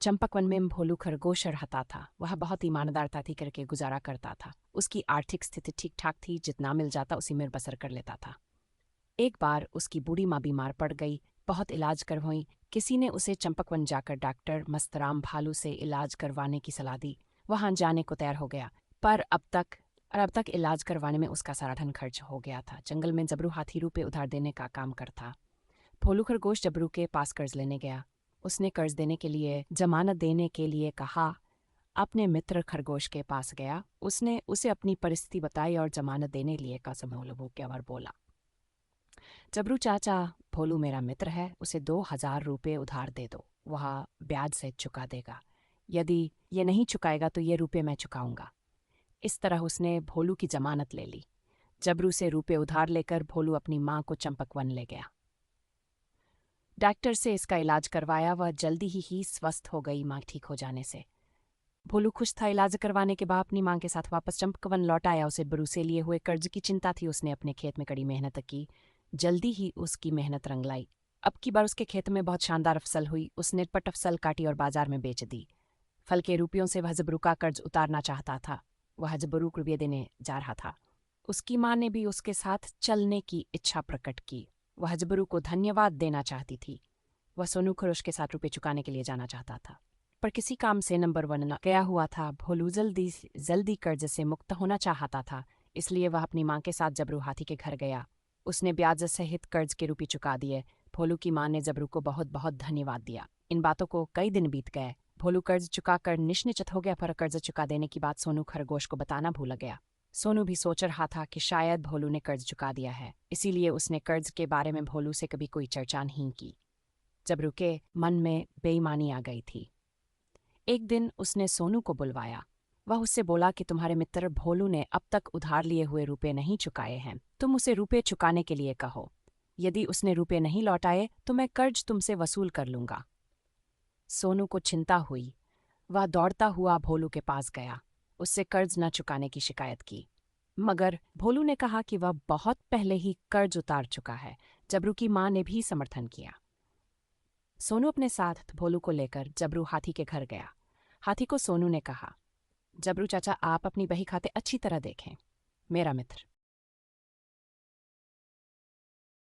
चंपकवन में भोलू खरगोश रहता था। वह बहुत ईमानदारता थी करके गुजारा करता था। उसकी आर्थिक स्थिति ठीक ठाक थी, जितना मिल जाता उसी में बसर कर लेता था। एक बार उसकी बूढ़ी माँ बीमार पड़ गई। बहुत इलाज करवाई। किसी ने उसे चंपकवन जाकर डॉक्टर मस्तराम भालू से इलाज करवाने की सलाह दी। वहां जाने को तैयार हो गया, पर अब तक इलाज करवाने में उसका सारा धन खर्च हो गया था। जंगल में जबरू हाथी रुपए उधार देने का काम करता। भोलू खरगोश जबरू के पास कर्ज लेने गया। उसने कर्ज देने के लिए जमानत देने के लिए कहा। अपने मित्र खरगोश के पास गया। उसने उसे अपनी परिस्थिति बताई और जमानत देने लिए कसम के और बोला, जबरू चाचा, भोलू मेरा मित्र है, उसे 2,000 रुपये उधार दे दो, वह ब्याज सहित चुका देगा। यदि ये नहीं चुकाएगा तो ये रुपये मैं चुकाऊंगा। इस तरह उसने भोलू की जमानत ले ली। जबरू से रुपये उधार लेकर भोलू अपनी माँ को चंपकवन ले गया। डॉक्टर से इसका इलाज करवाया। वह जल्दी ही स्वस्थ हो गई माँ ठीक हो जाने से। भोलू खुश था। इलाज करवाने के बाद अपनी माँ के साथ वापस चंपकवन लौट आया। उसे बरू से लिए हुए कर्ज की चिंता थी। उसने अपने खेत में कड़ी मेहनत की। जल्दी ही उसकी मेहनत रंग लाई। अब की बार उसके खेत में बहुत शानदार फसल हुई। उसने पट फसल काटी और बाजार में बेच दी। फल के रुपयों से वह जबरू का कर्ज उतारना चाहता था। वह जबरू को रुपये देने जा रहा था। उसकी माँ ने भी उसके साथ चलने की इच्छा प्रकट की। वह जबरू को धन्यवाद देना चाहती थी। वह सोनू खरोश के साथ रुपये चुकाने के लिए जाना चाहता था, पर किसी काम से नंबर 1 न गया हुआ था। भोलू जल्दी कर्ज से मुक्त होना चाहता था, इसलिए वह अपनी माँ के साथ जबरू हाथी के घर गया। उसने ब्याज सहित कर्ज के रुपये चुका दिए। भोलू की माँ ने जबरू को बहुत बहुत धन्यवाद दिया। इन बातों को कई दिन बीत गए। भोलू कर्ज चुकाकर निश्चिंत हो गया, पर कर्ज चुका देने की बात सोनू खरगोश को बताना भूल गया। सोनू भी सोच रहा था कि शायद भोलू ने कर्ज चुका दिया है, इसीलिए उसने कर्ज के बारे में भोलू से कभी कोई चर्चा नहीं की। जबरू के मन में बेईमानी आ गई थी। एक दिन उसने सोनू को बुलवाया। वह उससे बोला कि तुम्हारे मित्र भोलू ने अब तक उधार लिए हुए रुपए नहीं चुकाए हैं। तुम उसे रुपए चुकाने के लिए कहो। यदि उसने रुपए नहीं लौटाए तो मैं कर्ज तुमसे वसूल कर लूंगा। सोनू को चिंता हुई। वह दौड़ता हुआ भोलू के पास गया। उससे कर्ज न चुकाने की शिकायत की, मगर भोलू ने कहा कि वह बहुत पहले ही कर्ज उतार चुका है। जबरू की माँ ने भी समर्थन किया। सोनू अपने साथ भोलू को लेकर जबरू हाथी के घर गया। हाथी को सोनू ने कहा, जबरू चाचा, आप अपनी बही खाते अच्छी तरह देखें। मेरा मित्र